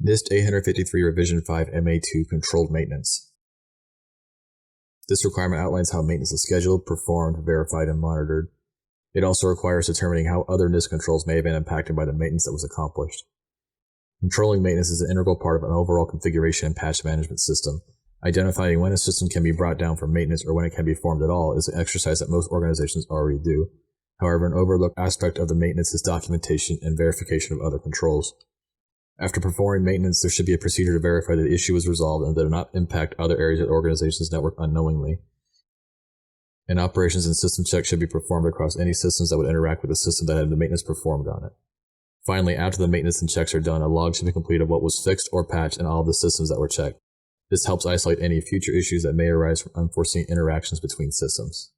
NIST 853 Revision 5 MA2 Controlled Maintenance. This requirement outlines how maintenance is scheduled, performed, verified, and monitored. It also requires determining how other NIST controls may have been impacted by the maintenance that was accomplished. Controlling maintenance is an integral part of an overall configuration and patch management system. Identifying when a system can be brought down for maintenance or when it can be performed at all is an exercise that most organizations already do. However, an overlooked aspect of the maintenance is documentation and verification of other controls. After performing maintenance, there should be a procedure to verify that the issue was resolved and that it did not impact other areas of the organization's network unknowingly. An operations and system check should be performed across any systems that would interact with the system that had the maintenance performed on it. Finally, after the maintenance and checks are done, a log should be completed of what was fixed or patched in all of the systems that were checked. This helps isolate any future issues that may arise from unforeseen interactions between systems.